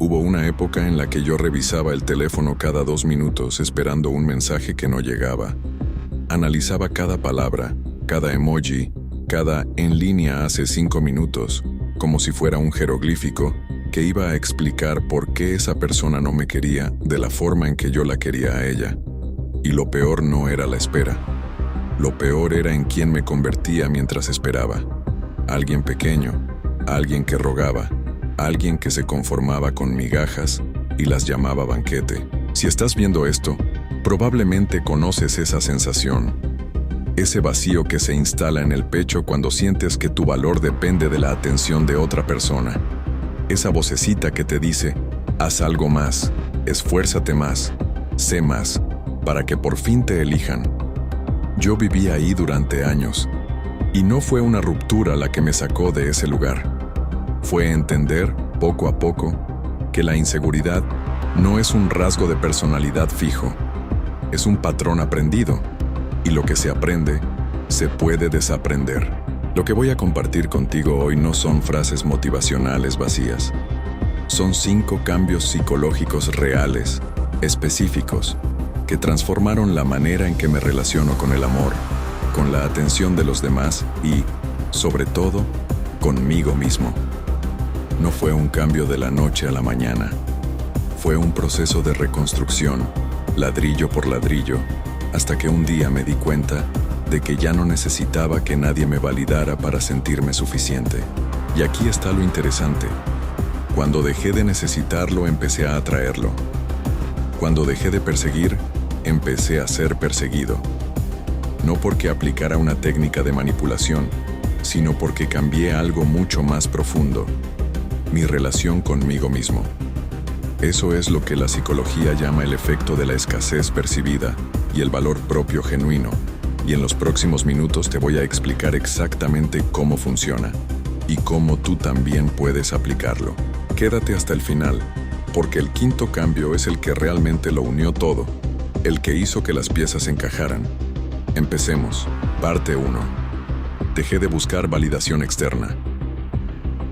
Hubo una época en la que yo revisaba el teléfono cada 2 minutos esperando un mensaje que no llegaba. Analizaba cada palabra, cada emoji, cada en línea hace 5 minutos, como si fuera un jeroglífico que iba a explicar por qué esa persona no me quería de la forma en que yo la quería a ella. Y lo peor no era la espera. Lo peor era en quién me convertía mientras esperaba. Alguien pequeño, alguien que rogaba, alguien que se conformaba con migajas y las llamaba banquete. Si estás viendo esto, probablemente conoces esa sensación. Ese vacío que se instala en el pecho cuando sientes que tu valor depende de la atención de otra persona. Esa vocecita que te dice, haz algo más, esfuérzate más, sé más, para que por fin te elijan. Yo viví ahí durante años, y no fue una ruptura la que me sacó de ese lugar. Fue entender, poco a poco, que la inseguridad no es un rasgo de personalidad fijo, es un patrón aprendido, y lo que se aprende, se puede desaprender. Lo que voy a compartir contigo hoy no son frases motivacionales vacías. Son 5 cambios psicológicos reales, específicos, que transformaron la manera en que me relaciono con el amor, con la atención de los demás y, sobre todo, conmigo mismo. No fue un cambio de la noche a la mañana. Fue un proceso de reconstrucción, ladrillo por ladrillo, hasta que un día me di cuenta de que ya no necesitaba que nadie me validara para sentirme suficiente. Y aquí está lo interesante. Cuando dejé de necesitarlo, empecé a atraerlo. Cuando dejé de perseguir, empecé a ser perseguido. No porque aplicara una técnica de manipulación, sino porque cambié algo mucho más profundo: mi relación conmigo mismo. Eso es lo que la psicología llama el efecto de la escasez percibida y el valor propio genuino. Y en los próximos minutos te voy a explicar exactamente cómo funciona y cómo tú también puedes aplicarlo. Quédate hasta el final, porque el 5º cambio es el que realmente lo unió todo, el que hizo que las piezas encajaran. Empecemos. Parte 1. Dejé de buscar validación externa.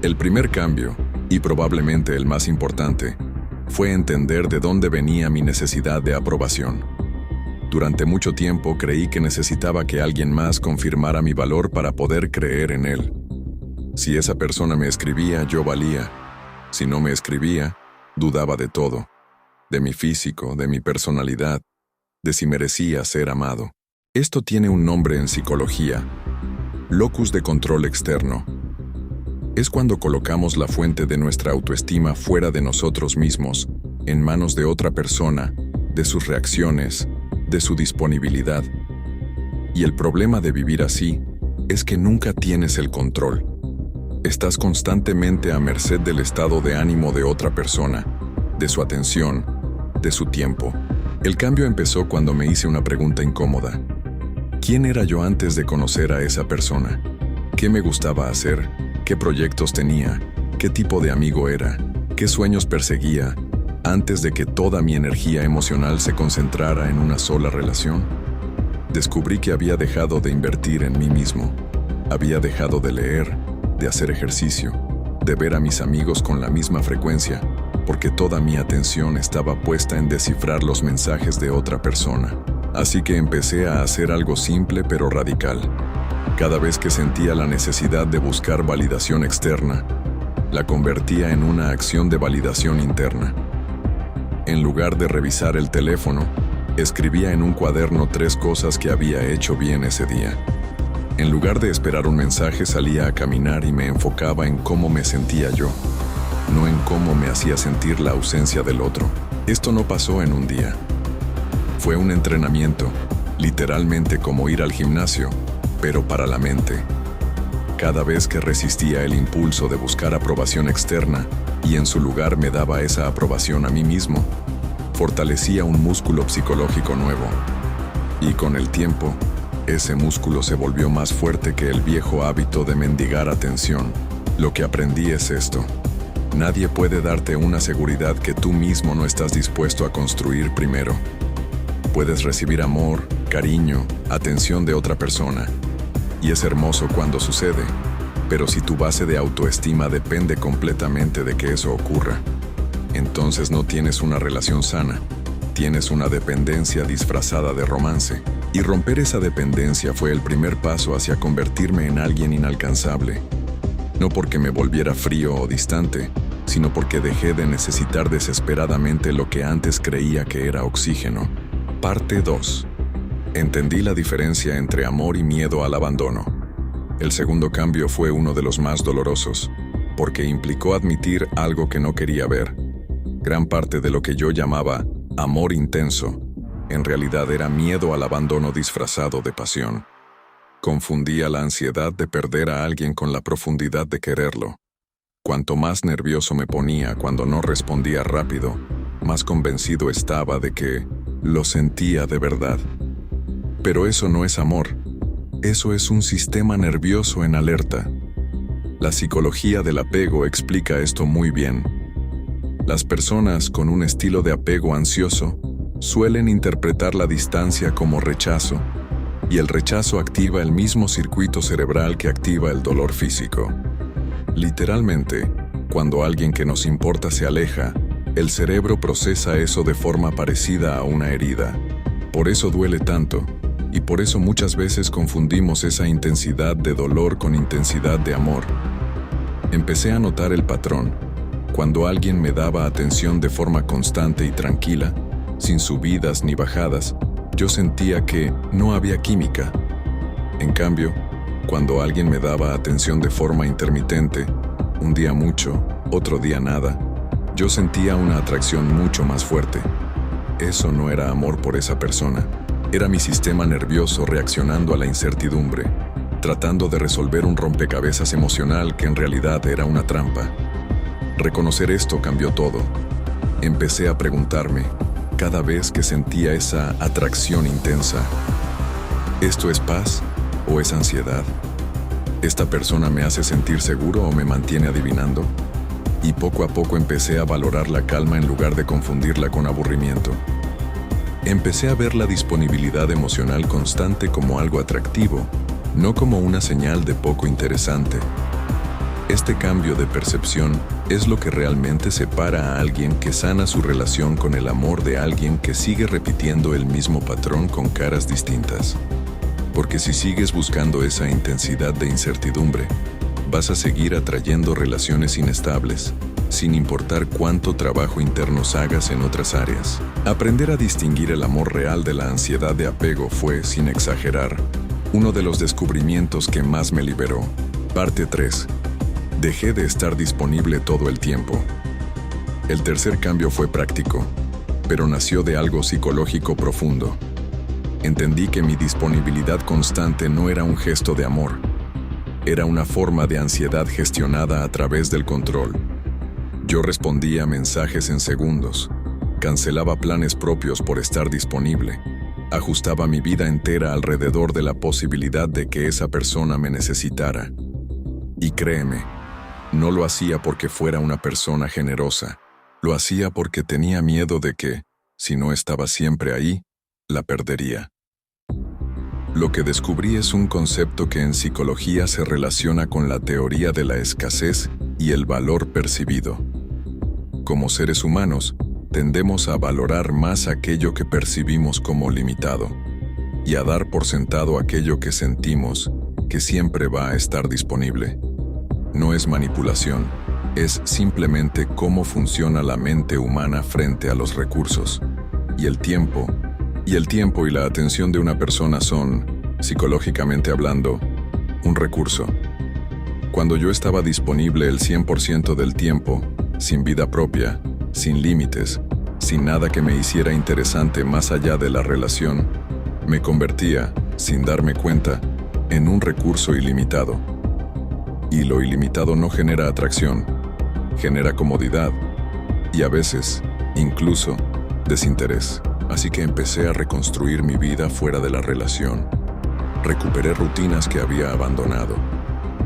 El primer cambio, y probablemente el más importante, fue entender de dónde venía mi necesidad de aprobación. Durante mucho tiempo creí que necesitaba que alguien más confirmara mi valor para poder creer en él. Si esa persona me escribía, yo valía. Si no me escribía, dudaba de todo, de mi físico, de mi personalidad, de si merecía ser amado. Esto tiene un nombre en psicología: locus de control externo. Es cuando colocamos la fuente de nuestra autoestima fuera de nosotros mismos, en manos de otra persona, de sus reacciones, de su disponibilidad. Y el problema de vivir así es que nunca tienes el control. Estás constantemente a merced del estado de ánimo de otra persona, de su atención, de su tiempo. El cambio empezó cuando me hice una pregunta incómoda. ¿Quién era yo antes de conocer a esa persona? ¿Qué me gustaba hacer? ¿Qué proyectos tenía? ¿Qué tipo de amigo era? ¿Qué sueños perseguía antes de que toda mi energía emocional se concentrara en una sola relación? Descubrí que había dejado de invertir en mí mismo. Había dejado de leer, de hacer ejercicio, de ver a mis amigos con la misma frecuencia, porque toda mi atención estaba puesta en descifrar los mensajes de otra persona. Así que empecé a hacer algo simple pero radical. Cada vez que sentía la necesidad de buscar validación externa, la convertía en una acción de validación interna. En lugar de revisar el teléfono, escribía en un cuaderno 3 cosas que había hecho bien ese día. En lugar de esperar un mensaje, salía a caminar y me enfocaba en cómo me sentía yo, no en cómo me hacía sentir la ausencia del otro. Esto no pasó en un día. Fue un entrenamiento, literalmente como ir al gimnasio, pero para la mente. Cada vez que resistía el impulso de buscar aprobación externa y en su lugar me daba esa aprobación a mí mismo, fortalecía un músculo psicológico nuevo. Y con el tiempo, ese músculo se volvió más fuerte que el viejo hábito de mendigar atención. Lo que aprendí es esto: nadie puede darte una seguridad que tú mismo no estás dispuesto a construir primero. Puedes recibir amor, cariño, atención de otra persona, y es hermoso cuando sucede, pero si tu base de autoestima depende completamente de que eso ocurra, entonces no tienes una relación sana, tienes una dependencia disfrazada de romance. Y romper esa dependencia fue el primer paso hacia convertirme en alguien inalcanzable. No porque me volviera frío o distante, sino porque dejé de necesitar desesperadamente lo que antes creía que era oxígeno. Parte 2. Entendí la diferencia entre amor y miedo al abandono. El segundo cambio fue uno de los más dolorosos, porque implicó admitir algo que no quería ver. Gran parte de lo que yo llamaba amor intenso, en realidad era miedo al abandono disfrazado de pasión. Confundía la ansiedad de perder a alguien con la profundidad de quererlo. Cuanto más nervioso me ponía cuando no respondía rápido, más convencido estaba de que lo sentía de verdad. Pero eso no es amor. Eso es un sistema nervioso en alerta. La psicología del apego explica esto muy bien. Las personas con un estilo de apego ansioso suelen interpretar la distancia como rechazo, y el rechazo activa el mismo circuito cerebral que activa el dolor físico. Literalmente, cuando alguien que nos importa se aleja, el cerebro procesa eso de forma parecida a una herida. Por eso duele tanto, y por eso muchas veces confundimos esa intensidad de dolor con intensidad de amor. Empecé a notar el patrón. Cuando alguien me daba atención de forma constante y tranquila, sin subidas ni bajadas, yo sentía que no había química. En cambio, cuando alguien me daba atención de forma intermitente, un día mucho, otro día nada, yo sentía una atracción mucho más fuerte. Eso no era amor por esa persona. Era mi sistema nervioso reaccionando a la incertidumbre, tratando de resolver un rompecabezas emocional que en realidad era una trampa. Reconocer esto cambió todo. Empecé a preguntarme, cada vez que sentía esa atracción intensa, ¿esto es paz o es ansiedad? ¿Esta persona me hace sentir seguro o me mantiene adivinando? Y poco a poco empecé a valorar la calma en lugar de confundirla con aburrimiento. Empecé a ver la disponibilidad emocional constante como algo atractivo, no como una señal de poco interesante. Este cambio de percepción es lo que realmente separa a alguien que sana su relación con el amor de alguien que sigue repitiendo el mismo patrón con caras distintas. Porque si sigues buscando esa intensidad de incertidumbre, vas a seguir atrayendo relaciones inestables, sin importar cuánto trabajo interno hagas en otras áreas. Aprender a distinguir el amor real de la ansiedad de apego fue, sin exagerar, uno de los descubrimientos que más me liberó. Parte 3. Dejé de estar disponible todo el tiempo. El tercer cambio fue práctico, pero nació de algo psicológico profundo. Entendí que mi disponibilidad constante no era un gesto de amor. Era una forma de ansiedad gestionada a través del control. Yo respondía a mensajes en segundos, cancelaba planes propios por estar disponible, ajustaba mi vida entera alrededor de la posibilidad de que esa persona me necesitara. Y créeme, no lo hacía porque fuera una persona generosa, lo hacía porque tenía miedo de que, si no estaba siempre ahí, la perdería. Lo que descubrí es un concepto que en psicología se relaciona con la teoría de la escasez y el valor percibido. Como seres humanos, tendemos a valorar más aquello que percibimos como limitado y a dar por sentado aquello que sentimos que siempre va a estar disponible. No es manipulación, es simplemente cómo funciona la mente humana frente a los recursos. Y el tiempo y la atención de una persona son, psicológicamente hablando, un recurso. Cuando yo estaba disponible el 100% del tiempo, sin vida propia, sin límites, sin nada que me hiciera interesante más allá de la relación, me convertía, sin darme cuenta, en un recurso ilimitado. Y lo ilimitado no genera atracción, genera comodidad y a veces, incluso, desinterés. Así que empecé a reconstruir mi vida fuera de la relación. Recuperé rutinas que había abandonado.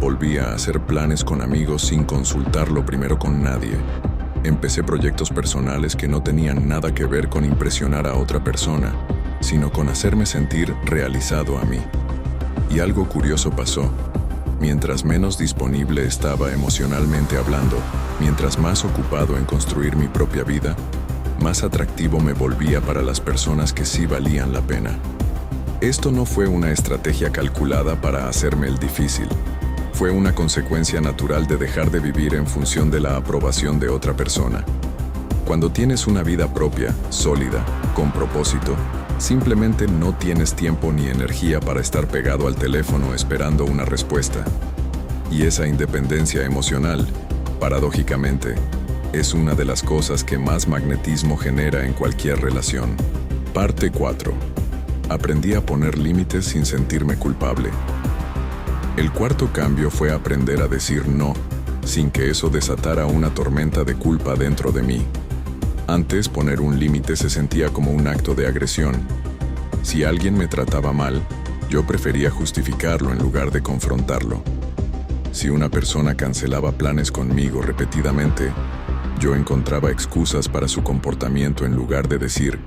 Volví a hacer planes con amigos sin consultarlo primero con nadie. Empecé proyectos personales que no tenían nada que ver con impresionar a otra persona, sino con hacerme sentir realizado a mí. Y algo curioso pasó. Mientras menos disponible estaba emocionalmente hablando, mientras más ocupado en construir mi propia vida, más atractivo me volvía para las personas que sí valían la pena. Esto no fue una estrategia calculada para hacerme el difícil. Fue una consecuencia natural de dejar de vivir en función de la aprobación de otra persona. Cuando tienes una vida propia, sólida, con propósito, simplemente no tienes tiempo ni energía para estar pegado al teléfono esperando una respuesta. Y esa independencia emocional, paradójicamente, es una de las cosas que más magnetismo genera en cualquier relación. Parte 4. Aprendí a poner límites sin sentirme culpable. El cuarto cambio fue aprender a decir no, sin que eso desatara una tormenta de culpa dentro de mí. Antes, poner un límite se sentía como un acto de agresión. Si alguien me trataba mal, yo prefería justificarlo en lugar de confrontarlo. Si una persona cancelaba planes conmigo repetidamente, yo encontraba excusas para su comportamiento en lugar de decir,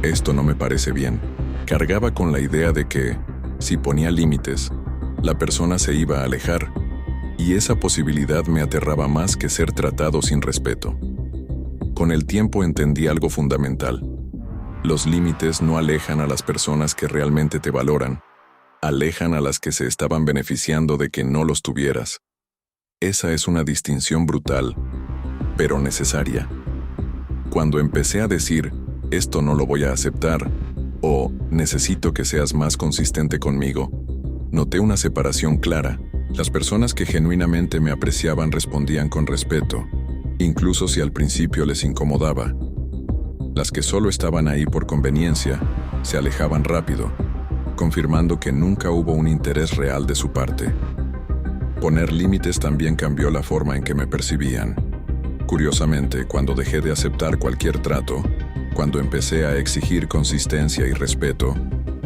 esto no me parece bien. Cargaba con la idea de que, si ponía límites, la persona se iba a alejar, y esa posibilidad me aterraba más que ser tratado sin respeto. Con el tiempo entendí algo fundamental. Los límites no alejan a las personas que realmente te valoran, alejan a las que se estaban beneficiando de que no los tuvieras. Esa es una distinción brutal, pero necesaria. Cuando empecé a decir, esto no lo voy a aceptar, o necesito que seas más consistente conmigo, noté una separación clara. Las personas que genuinamente me apreciaban respondían con respeto, incluso si al principio les incomodaba. Las que solo estaban ahí por conveniencia, se alejaban rápido, confirmando que nunca hubo un interés real de su parte. Poner límites también cambió la forma en que me percibían. Curiosamente, cuando dejé de aceptar cualquier trato, cuando empecé a exigir consistencia y respeto,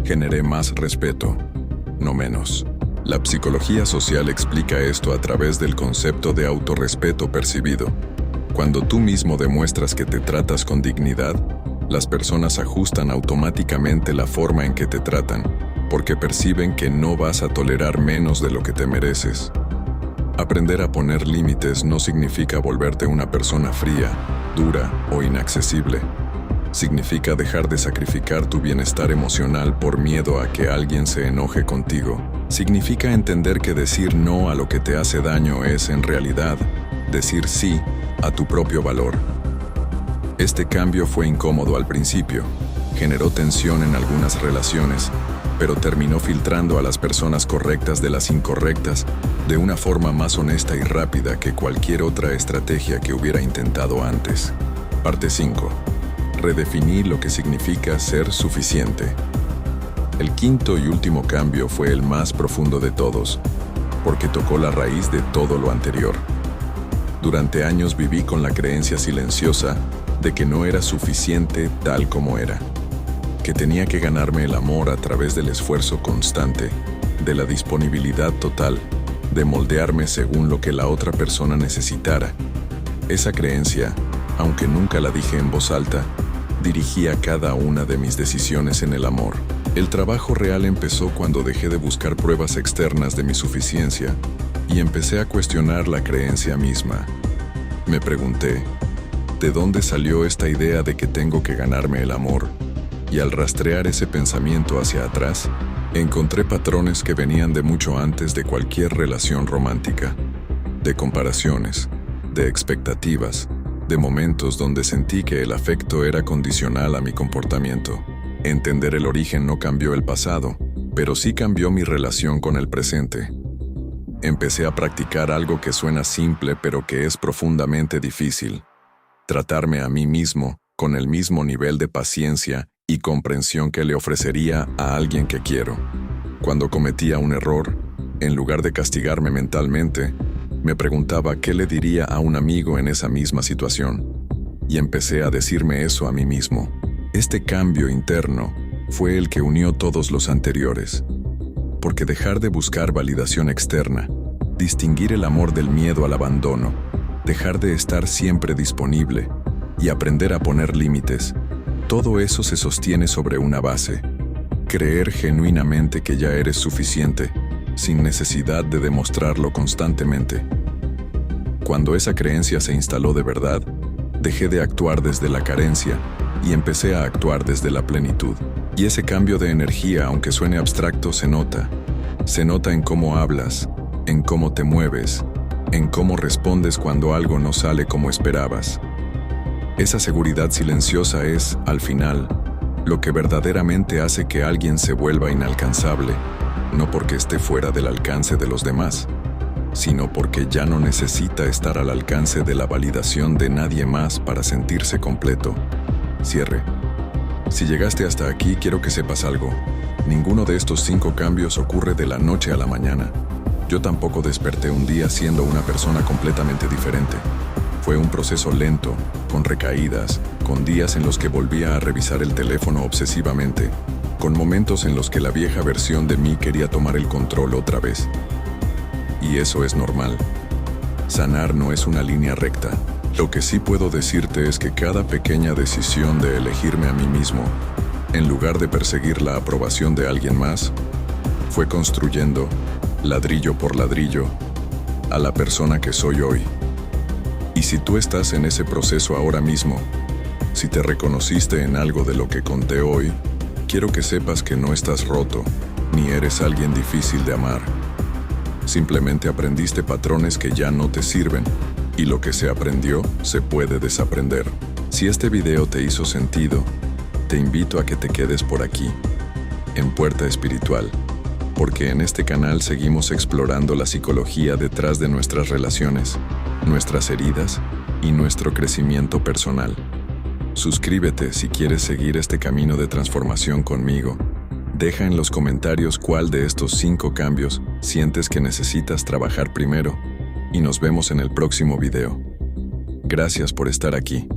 generé más respeto, no menos. La psicología social explica esto a través del concepto de autorrespeto percibido. Cuando tú mismo demuestras que te tratas con dignidad, las personas ajustan automáticamente la forma en que te tratan, porque perciben que no vas a tolerar menos de lo que te mereces. Aprender a poner límites no significa volverte una persona fría, dura o inaccesible. Significa dejar de sacrificar tu bienestar emocional por miedo a que alguien se enoje contigo. Significa entender que decir no a lo que te hace daño es, en realidad, decir sí a tu propio valor. Este cambio fue incómodo al principio, generó tensión en algunas relaciones, pero terminó filtrando a las personas correctas de las incorrectas de una forma más honesta y rápida que cualquier otra estrategia que hubiera intentado antes. Parte 5. Redefiní lo que significa ser suficiente. El quinto y último cambio fue el más profundo de todos, porque tocó la raíz de todo lo anterior. Durante años viví con la creencia silenciosa de que no era suficiente tal como era, que tenía que ganarme el amor a través del esfuerzo constante, de la disponibilidad total, de moldearme según lo que la otra persona necesitara. Esa creencia, aunque nunca la dije en voz alta, dirigía cada una de mis decisiones en el amor. El trabajo real empezó cuando dejé de buscar pruebas externas de mi suficiencia y empecé a cuestionar la creencia misma. Me pregunté, ¿de dónde salió esta idea de que tengo que ganarme el amor? Y al rastrear ese pensamiento hacia atrás, encontré patrones que venían de mucho antes de cualquier relación romántica, de comparaciones, de expectativas, de momentos donde sentí que el afecto era condicional a mi comportamiento. Entender el origen no cambió el pasado, pero sí cambió mi relación con el presente. Empecé a practicar algo que suena simple pero que es profundamente difícil: tratarme a mí mismo con el mismo nivel de paciencia y comprensión que le ofrecería a alguien que quiero. Cuando cometía un error, en lugar de castigarme mentalmente, me preguntaba qué le diría a un amigo en esa misma situación. Y empecé a decirme eso a mí mismo. Este cambio interno fue el que unió todos los anteriores. Porque dejar de buscar validación externa, distinguir el amor del miedo al abandono, dejar de estar siempre disponible y aprender a poner límites, todo eso se sostiene sobre una base: creer genuinamente que ya eres suficiente, sin necesidad de demostrarlo constantemente. Cuando esa creencia se instaló de verdad, dejé de actuar desde la carencia y empecé a actuar desde la plenitud. Y ese cambio de energía, aunque suene abstracto, se nota. Se nota en cómo hablas, en cómo te mueves, en cómo respondes cuando algo no sale como esperabas. Esa seguridad silenciosa es, al final, lo que verdaderamente hace que alguien se vuelva inalcanzable, no porque esté fuera del alcance de los demás, sino porque ya no necesita estar al alcance de la validación de nadie más para sentirse completo. Cierre. Si llegaste hasta aquí, quiero que sepas algo. Ninguno de estos 5 cambios ocurre de la noche a la mañana. Yo tampoco desperté un día siendo una persona completamente diferente. Fue un proceso lento, con recaídas, con días en los que volvía a revisar el teléfono obsesivamente, con momentos en los que la vieja versión de mí quería tomar el control otra vez. Y eso es normal. Sanar no es una línea recta. Lo que sí puedo decirte es que cada pequeña decisión de elegirme a mí mismo, en lugar de perseguir la aprobación de alguien más, fue construyendo, ladrillo por ladrillo, a la persona que soy hoy. Y si tú estás en ese proceso ahora mismo, si te reconociste en algo de lo que conté hoy, quiero que sepas que no estás roto, ni eres alguien difícil de amar. Simplemente aprendiste patrones que ya no te sirven, y lo que se aprendió se puede desaprender. Si este video te hizo sentido, te invito a que te quedes por aquí, en Puerta Espiritual, porque en este canal seguimos explorando la psicología detrás de nuestras relaciones, nuestras heridas y nuestro crecimiento personal. Suscríbete si quieres seguir este camino de transformación conmigo. Deja en los comentarios cuál de estos 5 cambios sientes que necesitas trabajar primero y nos vemos en el próximo video. Gracias por estar aquí.